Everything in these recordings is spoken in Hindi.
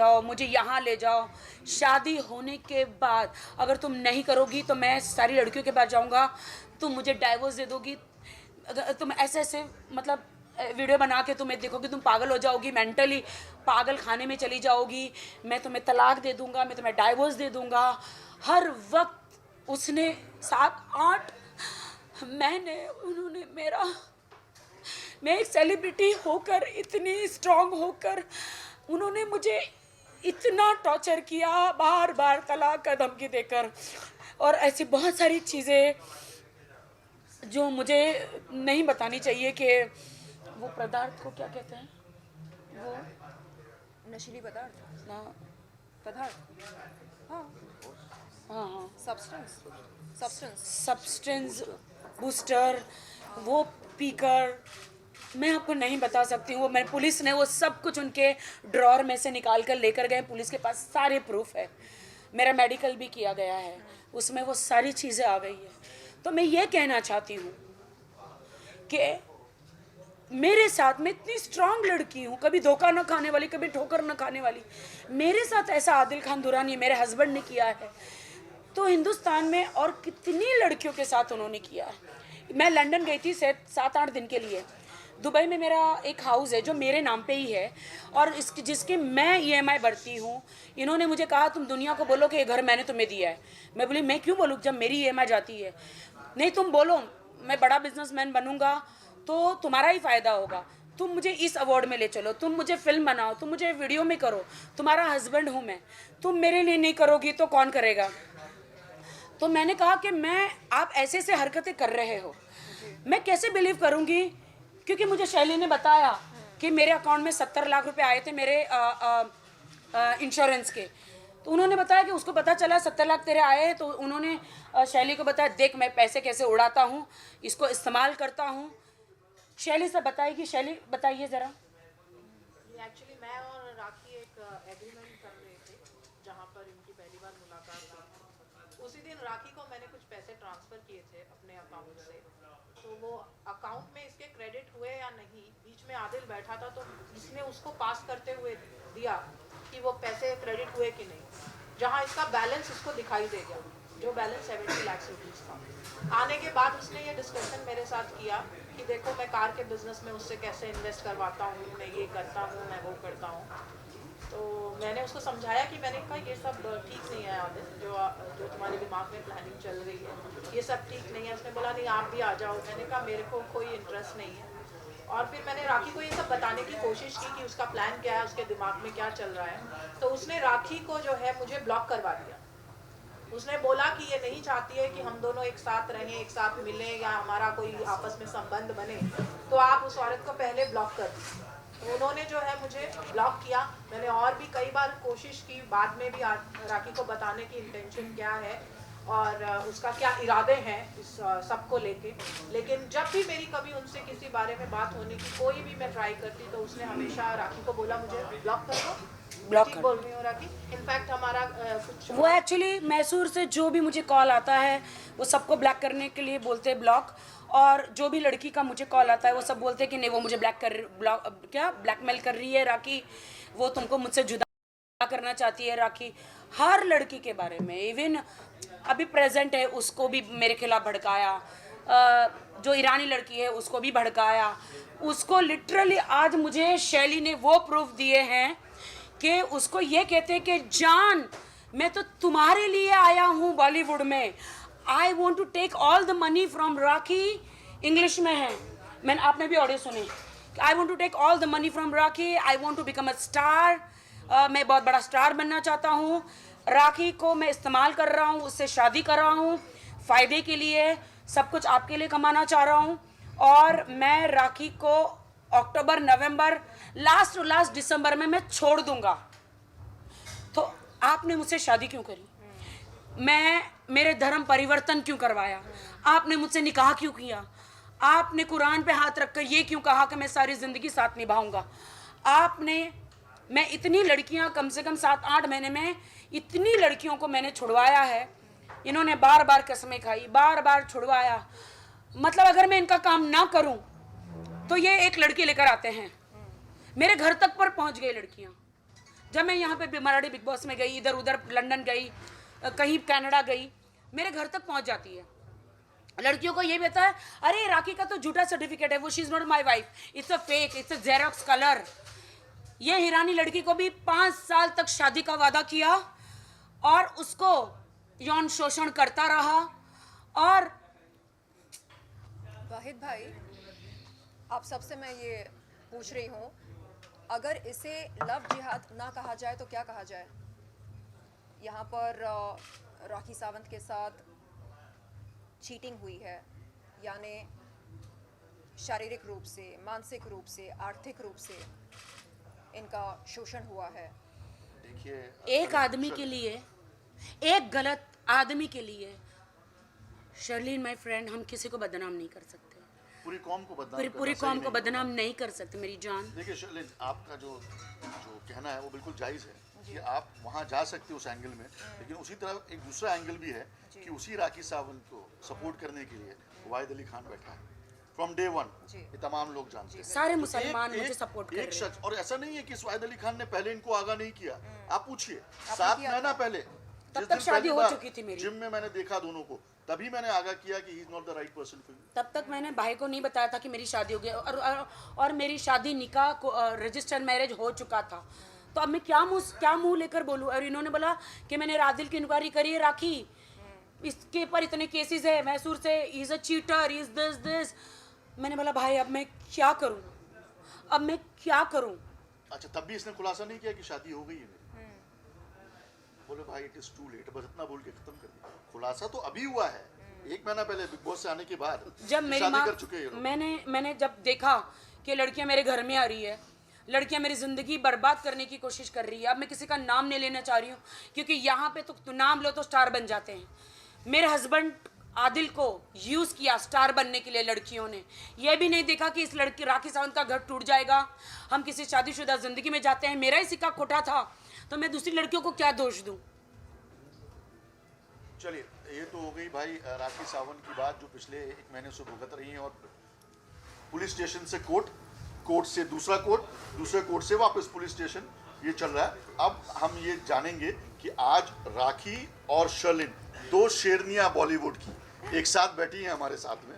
जाओ, मुझे यहाँ ले जाओ। शादी होने के बाद अगर तुम नहीं करोगी तो मैं सारी लड़कियों के पास जाऊँगा, तुम मुझे डाइवोर्स दे दोगी। अगर तुम ऐसे ऐसे मतलब वीडियो बना के तुम्हें देखोगी, तुम पागल हो जाओगी, मेंटली पागल खाने में चली जाओगी, मैं तुम्हें तलाक दे दूँगा, मैं तुम्हें डाइवोर्स दे दूँगा। हर वक्त उसने 7-8 महीने उन्होंने मेरा, मैं एक सेलिब्रिटी होकर, इतनी स्ट्रांग होकर उन्होंने मुझे इतना टॉर्चर किया, बार बार तलाक का धमकी देकर, और ऐसी बहुत सारी चीज़ें जो मुझे नहीं बतानी चाहिए कि वो पदार्थ को क्या कहते हैं, वो नशीली पदार्थ, ना, पदार्थ, हाँ, हाँ हाँ, सब्सटेंस बूस्टर, वो पीकर, मैं आपको नहीं बता सकती हूँ। वो मैं, पुलिस ने वो सब कुछ उनके ड्रॉर में से निकाल कर लेकर गए। पुलिस के पास सारे प्रूफ है, मेरा मेडिकल भी किया गया है, उसमें वो सारी चीज़ें आ गई है। तो मैं ये कहना चाहती हूँ कि मेरे साथ, मैं इतनी स्ट्रांग लड़की हूँ, कभी धोखा न खाने वाली, कभी ठोकर न खाने वाली, मेरे साथ ऐसा आदिल खान दुरानी मेरे हस्बैंड ने किया है, तो हिंदुस्तान में और कितनी लड़कियों के साथ उन्होंने किया है। मैं लंदन गई थी 7-8 दिन के लिए। दुबई में मेरा एक हाउस है जो मेरे नाम पे ही है, और इसकी जिसकी मैं EMI भरती हूँ। इन्होंने मुझे कहा तुम दुनिया को बोलो कि ये घर मैंने तुम्हें दिया है। मैं बोली मैं क्यों बोलूँ जब मेरी EMI जाती है। नहीं, तुम बोलो, मैं बड़ा बिजनेसमैन बनूंगा तो तुम्हारा ही फ़ायदा होगा, तुम मुझे इस अवार्ड में ले चलो, तुम मुझे फिल्म बनाओ, तुम मुझे वीडियो में करो, तुम्हारा हस्बैंड हूँ मैं, तुम मेरे लिए नहीं करोगी तो कौन करेगा। तो मैंने कहा कि आप ऐसे ऐसे हरकतें कर रहे हो, मैं कैसे बिलीव करूंगी, क्योंकि मुझे शैली ने बताया कि मेरे अकाउंट में 70 लाख रुपए आए थे मेरे इंश्योरेंस के। तो उन्होंने बताया कि उसको पता चला 70 लाख तेरे आए हैं, तो उन्होंने शैली को बताया देख मैं पैसे कैसे उड़ाता हूँ, इसको इस्तेमाल करता हूँ। शैली से बताएगी, शैली बताइए ज़रा। एक्चुअली मैं और राखी एक एग्रीमेंट कर रहे थे जहाँ पर इनकी पहली बार मुलाकात हुई। उसी दिन राखी को मैंने कुछ पैसे ट्रांसफ़र किए थे अपने अकाउंट से, तो वो अकाउंट में इसके क्रेडिट हुए या नहीं, बीच में आदिल बैठा था तो इसने उसको पास करते हुए दिया कि वो पैसे क्रेडिट हुए कि नहीं, जहाँ इसका बैलेंस इसको दिखाई दे गया, जो बैलेंस 70 लाख रुपीज़ था। आने के बाद उसने ये डिस्कशन मेरे साथ किया कि देखो मैं कार के बिज़नेस में उससे कैसे इन्वेस्ट करवाता हूँ, मैं ये करता हूँ, मैं वो करता हूँ। तो मैंने उसको समझाया कि मैंने कहा ये सब ठीक नहीं है आदिल, जो तुम्हारे दिमाग में प्लानिंग चल रही है ये सब ठीक नहीं है। उसने बोला नहीं आप भी आ जाओ। मैंने कहा मेरे को कोई इंटरेस्ट नहीं है। और फिर मैंने राखी को ये सब बताने की कोशिश की कि उसका प्लान क्या है, उसके दिमाग में क्या चल रहा है। तो उसने राखी को जो है मुझे ब्लॉक करवा दिया। उसने बोला कि ये नहीं चाहती है कि हम दोनों एक साथ रहें, एक साथ मिलें या हमारा कोई आपस में संबंध बने, तो आप उस औरत को पहले ब्लॉक कर दीजिए। तो उन्होंने जो है मुझे ब्लॉक किया। मैंने और भी कई बार कोशिश की बाद में भी राखी को बताने की इंटेंशन क्या है और उसका क्या इरादे हैं इस सब को लेके, लेकिन जब भी मेरी कभी उनसे किसी बारे में बात होने की कोई भी मैं ट्राई करती तो उसने हमेशा राखी को बोला मुझे ब्लॉक कर दो। ब्लॉक ठीक कर, बोल रही हूँ राखी। इनफैक्ट हमारा कुछ वो एक्चुअली मैसूर से जो भी मुझे कॉल आता है वो सबको ब्लैक करने के लिए बोलते हैं ब्लॉक, और जो भी लड़की का मुझे कॉल आता है वो सब बोलते हैं कि नहीं वो मुझे ब्लैकमेल कर रही है राखी, वो तुमको मुझसे जुदा करना चाहती है राखी। हर लड़की के बारे में, इवन अभी प्रेजेंट है उसको भी मेरे खिलाफ भड़काया, जो ईरानी लड़की है उसको भी भड़काया। उसको लिटरली आज मुझे शैली ने वो प्रूफ दिए हैं कि उसको ये कहते हैं कि जान मैं तो तुम्हारे लिए आया हूँ बॉलीवुड में, I want to take all the money from Rakhi. English में है, मैंने आपने भी ऑडियो सुने, I want to take all the money from Rakhi, I want to become a star, मैं बहुत बड़ा स्टार बनना चाहता हूँ, राखी को मैं इस्तेमाल कर रहा हूँ, उससे शादी कर रहा हूँ फ़ायदे के लिए, सब कुछ आपके लिए कमाना चाह रहा हूँ, और मैं राखी को अक्टूबर नवंबर लास्ट दिसंबर में मैं छोड़ दूंगा। तो आपने मुझसे शादी क्यों करी, मेरे धर्म परिवर्तन क्यों करवाया, आपने मुझसे निकाह क्यों किया, आपने कुरान पे हाथ रखकर ये क्यों कहा कि मैं सारी ज़िंदगी साथ निभाऊंगा, मैं इतनी लड़कियां, कम से कम 7-8 महीने में इतनी लड़कियों को मैंने छुड़वाया है, इन्होंने बार बार कसमें खाई, बार बार छुड़वाया। मतलब अगर मैं इनका काम ना करूं तो ये एक लड़की लेकर आते हैं, मेरे घर तक पर पहुंच गई लड़कियां, जब मैं यहाँ पे मराठी बिग बॉस में गई, इधर उधर लंदन गई, कहीं कनाडा गई, मेरे घर तक पहुँच जाती है। लड़कियों को ये भी होता है, अरे राखी का तो झूठा सर्टिफिकेट है, वो she is not my wife, it's a fake, it's a xerox colour. ये हिरानी लड़की को भी 5 साल तक शादी का वादा किया और उसको यौन शोषण करता रहा। और वाहिद भाई, आप सबसे मैं ये पूछ रही हूँ, अगर इसे लव जिहाद ना कहा जाए तो क्या कहा जाए? यहाँ पर राखी सावंत के साथ चीटिंग हुई है, यानी शारीरिक रूप से, मानसिक रूप से, आर्थिक रूप से इनका शोषण हुआ है। देखिए, एक आदमी के लिए, एक गलत आदमी के लिए, शर्लिन माय फ्रेंड, हम किसी को बदनाम नहीं कर सकते, पूरी कौम को बदनाम पूरी करना कौम सही को नहीं बदनाम नहीं कर सकते मेरी जान। देखिए शर्लिन, आपका जो कहना है वो बिल्कुल जायज़ है कि आप वहाँ जा सकते हो उस एंगल में, लेकिन उसी तरह एक दूसरा एंगल भी है कि उसी राखी सावंत को सपोर्ट करने के लिए वाहिद अली खान बैठा है फ्रॉम डे वन। ये तमाम लोग जानते हैं, सारे तो मुसलमान मुझे सपोर्ट कर रहे एक हैं। शख्स, और ऐसा नहीं है कि वाहिद अली खान ने पहले इनको आगाह नहीं किया। आप पूछिए, 7 महीना पहले तब जिस तक दिन शादी पहली हो बार चुकी थी मेरी। जिम में मैंने देखा दोनों को, तभी मैंने आगाह किया कि he is not the right person for you. तब तक मैंने भाई को नहीं बताया था कि मेरी शादी हो गई, और मेरी शादी निकाह को रजिस्टर्ड मैरिज हो चुका था। तो अब मैं क्या मुंह लेकर बोलूँ? और इन्होंने बोला कि मैंने रादिल की इंक्वायरी करी है राखी, इसके पर इतने केसेस है, मैसूर से, is a cheater, is this. मैंने बोला भाई अब मैं क्या करूँ, अब मैं क्या करूँ? अच्छा, तब भी इसने खुलासा नहीं किया कि शादी हो गई है मेरी? बोले भाई इट इज टू लेट, बस इतना बोल के खत्म कर दिया। खुलासा तो अभी हुआ है, 1 महीना पहले बिग बॉस से आने के बाद जब मेरी शादी माँ, कर चुके हैं ये लोग। मैंने जब देखा कि लड़कियां मेरे घर में आ रही है, लड़कियां मेरी ज़िंदगी बर्बाद करने की कोशिश कर रही है। अब मैं किसी का नाम नहीं लेना चाह रही हूँ, क्योंकि यहाँ पे तो नाम लो तो स्टार बन जाते हैं। मेरे हस्बैंड आदिल को यूज़ किया स्टार बनने के लिए लड़कियों ने। यह भी नहीं देखा कि इस लड़की राखी सावंत का घर टूट जाएगा। हम किसी शादीशुदा ज़िंदगी में जाते हैं, मेरा ही सिक्का खोटा था, तो मैं दूसरी लड़कियों को क्या दोष दूँ? चलिए, ये तो हो गई भाई राखी सावंत की बात, जो पिछले 1 महीने से भुगत रही हैं, और पुलिस स्टेशन से कोर्ट, कोर्ट से दूसरा कोर्ट, दूसरे कोर्ट से वापस पुलिस स्टेशन, ये चल रहा है। अब हम ये जानेंगे कि आज राखी और शर्लिन, 2 शेरनियां बॉलीवुड की, एक साथ बैठी हैं हमारे साथ में।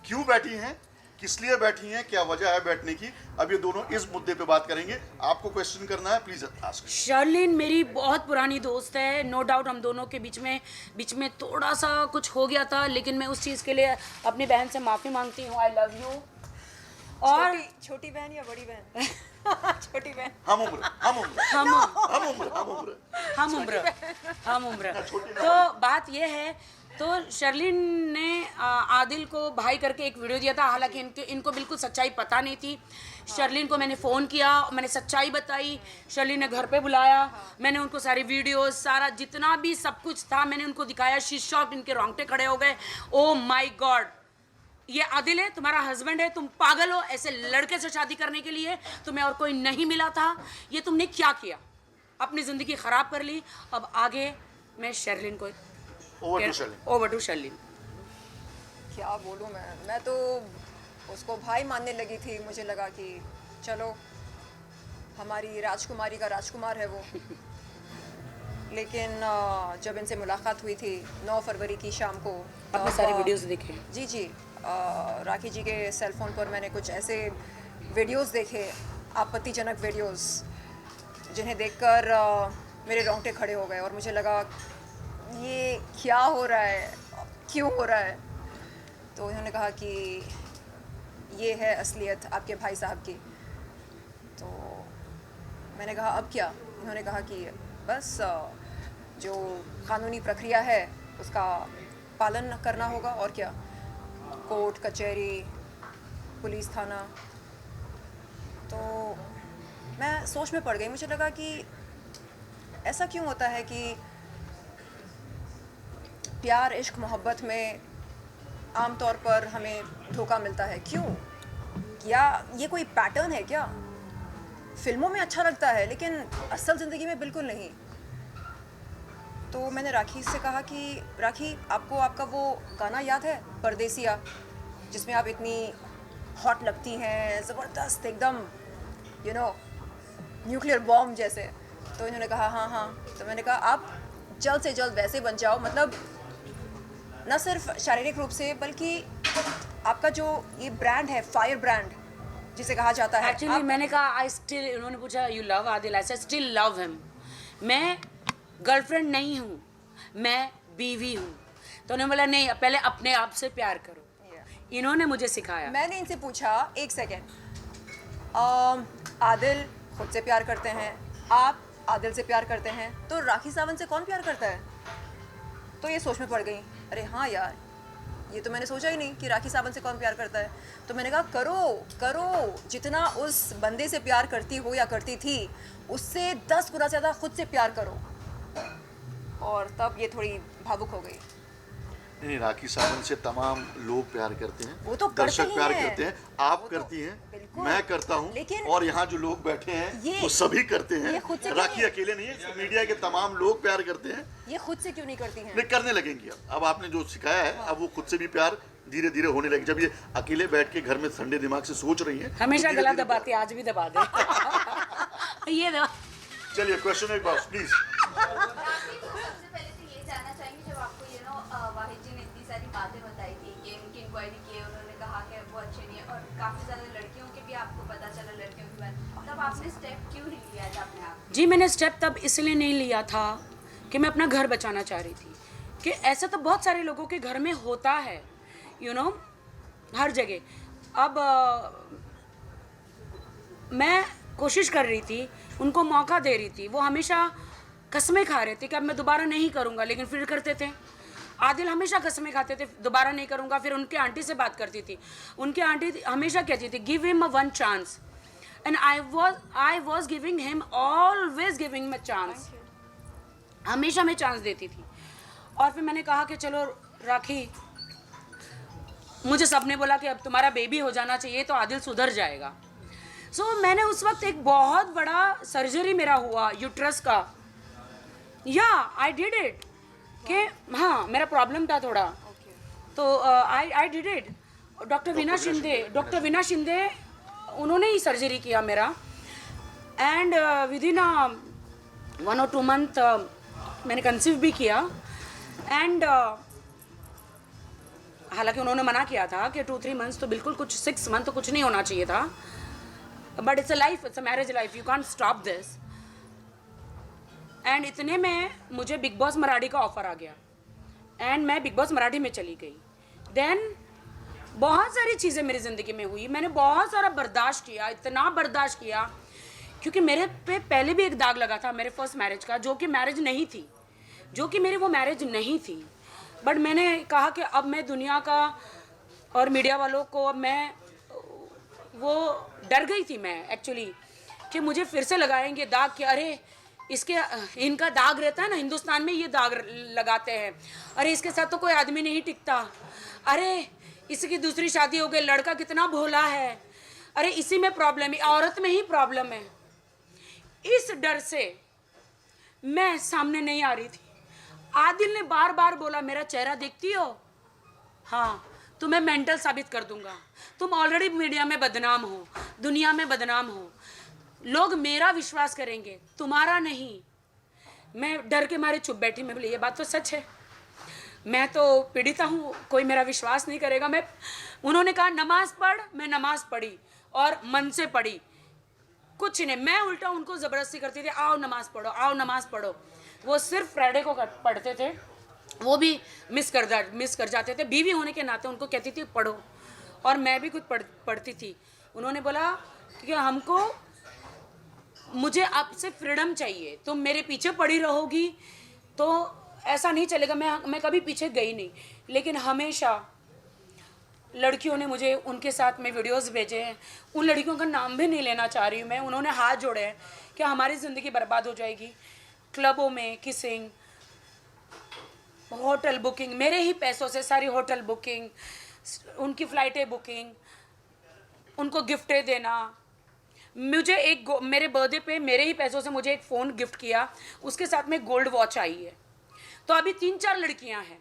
क्यों बैठी हैं, किस लिए बैठी हैं, क्या वजह है बैठने की, अब ये दोनों इस मुद्दे पे बात करेंगे। आपको क्वेश्चन करना है, प्लीज आस्क। शर्लिन मेरी बहुत पुरानी दोस्त है, नो डाउट हम दोनों के बीच में थोड़ा सा कुछ हो गया था, लेकिन मैं उस चीज़ के लिए अपनी बहन से माफ़ी मांगती हूँ। I love you. और छोटी बहन या बड़ी बहन? छोटी बहन। हम उम्र हम उम्र छोटी तो बात यह है, तो शर्लिन ने आदिल को भाई करके एक वीडियो दिया था, हालांकि इनको बिल्कुल सच्चाई पता नहीं थी। शर्लिन को मैंने फ़ोन किया, मैंने सच्चाई बताई, शर्लिन ने घर पे बुलाया, मैंने उनको सारी वीडियोस, सारा जितना भी सब कुछ था मैंने उनको दिखाया। शी शॉक्ड, इनके रोंगटे खड़े हो गए। ओ माय गॉड, ये आदिल है, तुम्हारा हस्बैंड है, तुम पागल हो? ऐसे लड़के से शादी करने के लिए तुम्हें और कोई नहीं मिला था? ये तुमने क्या किया? अपनी ज़िंदगी ख़राब कर ली। अब आगे मैं शर्लिन को ओवर टू शर्लिन। क्या बोलूँ मैं तो उसको भाई मानने लगी थी। मुझे लगा कि चलो हमारी राजकुमारी का राजकुमार है वो। लेकिन जब इनसे मुलाकात हुई थी 9 फरवरी की शाम को, आपने सारी वीडियोस देखे? जी राखी जी के सेल फोन पर मैंने कुछ ऐसे वीडियोस देखे, आपत्तिजनक वीडियोस, जिन्हें देखकर मेरे रोंगटे खड़े हो गए और मुझे लगा ये क्या हो रहा है, क्यों हो रहा है। तो उन्होंने कहा कि ये है असलियत आपके भाई साहब की। तो मैंने कहा अब क्या? उन्होंने कहा कि बस जो कानूनी प्रक्रिया है उसका पालन करना होगा, और क्या, कोर्ट कचहरी पुलिस थाना। तो मैं सोच में पड़ गई। मुझे लगा कि ऐसा क्यों होता है कि प्यार इश्क मोहब्बत में आम तौर पर हमें धोखा मिलता है, क्यों? या ये कोई पैटर्न है क्या? फिल्मों में अच्छा लगता है लेकिन असल ज़िंदगी में बिल्कुल नहीं। तो मैंने राखी से कहा कि राखी, आपको आपका वो गाना याद है परदेसिया, जिसमें आप इतनी हॉट लगती हैं, ज़बरदस्त एकदम, न्यूक्लियर बॉम्ब जैसे। तो इन्होंने कहा हाँ हाँ। तो मैंने कहा आप जल्द से जल्द वैसे बन जाओ, मतलब न सिर्फ शारीरिक रूप से बल्कि आपका जो ये ब्रांड है, फायर ब्रांड जिसे कहा जाता है, एक्चुअली मैंने कहा आई स्टिल, उन्होंने पूछा you love Adil, I still love him. मैं गर्लफ्रेंड नहीं हूँ, मैं बीवी हूँ। तो उन्होंने बोला नहीं, पहले अपने आप से प्यार करो। इन्होंने मुझे सिखाया। मैंने इनसे पूछा एक सेकेंड, आदिल खुद से प्यार करते हैं, आप आदिल से प्यार करते हैं, तो राखी सावंत से कौन प्यार करता है? तो ये सोच में पड़ गई, अरे हाँ यार, ये तो मैंने सोचा ही नहीं कि राखी सावंत से कौन प्यार करता है। तो मैंने कहा करो, जितना उस बंदे से प्यार करती हो या करती थी, उससे 10 गुना ज़्यादा खुद से प्यार करो। और तब ये थोड़ी भावुक हो गई। नहीं, राखी सावंत से तमाम लोग प्यार करते हैं, वो तो करते दर्शक ही प्यार हैं। करते हैं, आप वो तो करती हैं, बिल्कुल। मैं करता हूं, लेकिन और यहाँ जो लोग बैठे हैं ये- वो सभी करते ये हैं। खुद से क्यों राखी नहीं- अकेले नहीं है, मीडिया के तमाम लोग प्यार करते हैं। ये खुद से क्यों नहीं करती हैं? नहीं, करने लगेंगी। अब आपने जो सिखाया है, अब वो खुद से भी प्यार धीरे धीरे होने लगे। जब ये अकेले बैठ के घर में ठंडे दिमाग से सोच रही हैं, हमेशा तो गला धीरे-धीरे दबाते, आज भी दबा दे। ये दबा। चलिए क्वेश्चन एक बार प्लीज। राखी को सबसे पहले तो ये जानना चाहेंगे, जब आपको वाहिद जी ने इतनी सारी बातें बताई थी कि उनकी इंक्वायरी की, उन्होंने कहा कि वो अच्छे नहीं है और काफ़ी ज़्यादा लड़कियों के भी आपको पता चला, लड़कियों के बारे, तब आपने स्टेप क्यों नहीं लिया था अपने आप? जी, मैंने स्टेप तब इसलिए नहीं लिया था कि मैं अपना घर बचाना चाह रही थी, कि ऐसा तो बहुत सारे लोगों के घर में होता है, हर जगह। अब मैं कोशिश कर रही थी, उनको मौका दे रही थी। वो हमेशा कसमें खा रहे थे कि अब मैं दोबारा नहीं करूँगा, लेकिन फिर करते थे। आदिल हमेशा कसमें खाते थे, दोबारा नहीं करूँगा। फिर उनके आंटी से बात करती थी, उनकी आंटी हमेशा कहती थी give him a one chance, and I was giving him, always giving him a chance. हमेशा मैं चांस देती थी। और फिर मैंने कहा कि चलो राखी, मुझे सबने बोला कि अब तुम्हारा बेबी हो जाना चाहिए तो आदिल सुधर जाएगा। मैंने उस वक्त एक बहुत बड़ा सर्जरी मेरा हुआ यूट्रस का, या आई डिड इट, कि हाँ मेरा प्रॉब्लम था थोड़ा, तो आई डिड इट। डॉक्टर विना शिंदे उन्होंने ही सर्जरी किया मेरा, and with in 1 or 2 month मैंने कंसीव भी किया। एंड हालांकि उन्होंने मना किया था कि 2-3 months तो बिल्कुल, कुछ 6 month तो कुछ नहीं होना चाहिए था, but it's a life, it's a marriage life, you can't stop this. And इतने में मुझे बिग बॉस मराठी का ऑफर आ गया, एंड मैं बिग बॉस मराठी में चली गई। देन बहुत सारी चीज़ें मेरी ज़िंदगी में हुई, मैंने बहुत सारा बर्दाश्त किया, इतना बर्दाश्त किया, क्योंकि मेरे पे पहले भी एक दाग लगा था मेरे फर्स्ट मैरिज का, जो कि मैरिज नहीं थी, जो कि मेरी वो मैरिज नहीं थी। बट मैंने कहा कि अब मैं दुनिया का और मीडिया वालों को, अब मैं वो डर गई थी मैं एक्चुअली, कि मुझे फिर से लगाएंगे दाग, कि अरे इनका दाग रहता है ना, हिंदुस्तान में ये दाग लगाते हैं, अरे इसके साथ तो कोई आदमी नहीं टिकता, अरे इसकी दूसरी शादी हो गई, लड़का कितना भोला है, अरे इसी में प्रॉब्लम है, औरत में ही प्रॉब्लम है। इस डर से मैं सामने नहीं आ रही थी। आदिल ने बार बार बोला, मेरा चेहरा देखती हो, हाँ तुम्हें मेंटल साबित कर दूंगा, तुम ऑलरेडी मीडिया में बदनाम हो, दुनिया में बदनाम हो, लोग मेरा विश्वास करेंगे, तुम्हारा नहीं। मैं डर के मारे चुप बैठी, मैं बोली ये बात तो सच है, मैं तो पीड़िता हूँ, कोई मेरा विश्वास नहीं करेगा। उन्होंने कहा नमाज पढ़, मैं नमाज पढ़ी और मन से पढ़ी, कुछ नहीं, मैं उल्टा उनको ज़बरदस्ती करती थी, आओ नमाज पढ़ो, आओ नमाज पढ़ो। वो सिर्फ फ्राइडे को पढ़ते थे, वो भी मिस कर जाते थे। बीवी होने के नाते उनको कहती थी पढ़ो, और मैं भी खुद पढ़ती थी। उन्होंने बोला कि मुझे आपसे फ्रीडम चाहिए, तुम मेरे पीछे पड़ी रहोगी तो ऐसा नहीं चलेगा। मैं कभी पीछे गई नहीं, लेकिन हमेशा लड़कियों ने मुझे, उनके साथ में वीडियोस भेजे हैं, उन लड़कियों का नाम भी नहीं लेना चाह रही हूँ मैं, उन्होंने हाथ जोड़े हैं कि हमारी ज़िंदगी बर्बाद हो जाएगी। क्लबों में किसिंग, होटल बुकिंग, मेरे ही पैसों से सारी होटल बुकिंग, उनकी फ़्लाइटें बुकिंग, उनको गिफ्टें देना। मुझे मेरे बर्थडे पे मेरे ही पैसों से मुझे एक फ़ोन गिफ्ट किया, उसके साथ में गोल्ड वॉच आई है। तो अभी 3-4 लड़कियां हैं,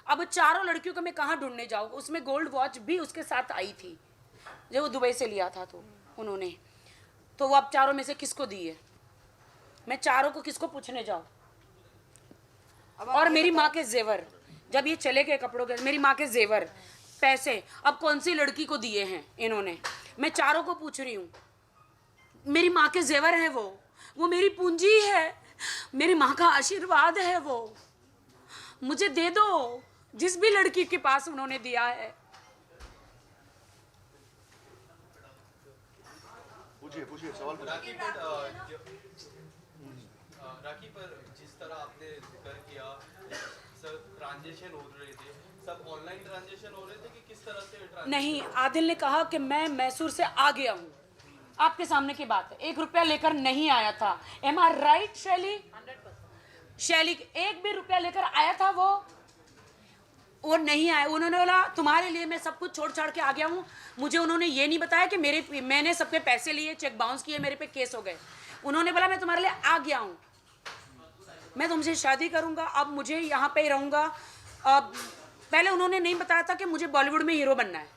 अब चारों लड़कियों को मैं कहाँ ढूंढने जाऊँ। उसमें गोल्ड वॉच भी उसके साथ आई थी, जो वो दुबई से लिया था, तो उन्होंने, तो वो अब चारों में से किसको दी है? मैं चारों को किसको पूछने जाऊं? अब और मेरी माँ के जेवर, जब ये चले गए कपड़ों के, मेरी माँ के जेवर, पैसे अब कौन सी लड़की को दिए हैं इन्होंने? मैं चारों को पूछ रही हूँ। मेरी माँ के जेवर है वो मेरी पूंजी है, मेरी माँ का आशीर्वाद है, वो मुझे दे दो, जिस भी लड़की के पास उन्होंने दिया है। पूछिए सवाल पूछिए। राखी पर जिस तरह आपने जिक्र किया, सब ट्रांजेक्शन हो रहे थे, सब ऑनलाइन ट्रांजेक्शन हो रहे थे कि किस तरह से transaction? नहीं, आदिल ने कहा कि मैं मैसूर से आ गया हूँ, आपके सामने की बात है, 1 रुपया लेकर नहीं आया था। एम आर राइट शैली? 100%। शैली 1 भी रुपया लेकर आया था वो नहीं आया। उन्होंने बोला तुम्हारे लिए मैं सब कुछ छोड़ छाड़ के आ गया हूँ। मुझे उन्होंने ये नहीं बताया कि मैंने सबके पैसे लिए, चेक बाउंस किए, मेरे पे केस हो गए। उन्होंने बोला मैं तुम्हारे लिए आ गया हूँ, मैं तुमसे शादी करूँगा, अब मुझे यहाँ पे ही रहूँगा। अब पहले उन्होंने नहीं बताया था कि मुझे बॉलीवुड में हीरो बनना है।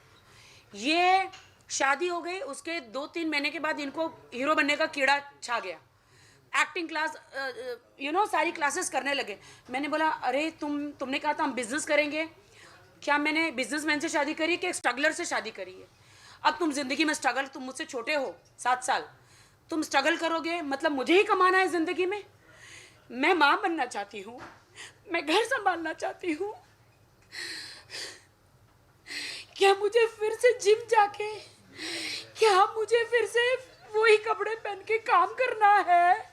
ये शादी हो गई, उसके 2-3 महीने के बाद इनको हीरो बनने का कीड़ा छा गया। एक्टिंग क्लास सारी क्लासेस करने लगे। मैंने बोला अरे तुमने कहा था हम बिजनेस करेंगे, क्या मैंने बिजनेसमैन से शादी करी कि एक स्ट्रगलर से शादी करी है? अब तुम जिंदगी में स्ट्रगल, तुम मुझसे छोटे हो 7 साल, तुम स्ट्रगल करोगे, मतलब मुझे ही कमाना है जिंदगी में। मैं माँ बनना चाहती हूँ, मैं घर संभालना चाहती हूँ। क्या मुझे फिर से जिम जाके, क्या मुझे फिर से वही कपड़े पहन के काम करना है?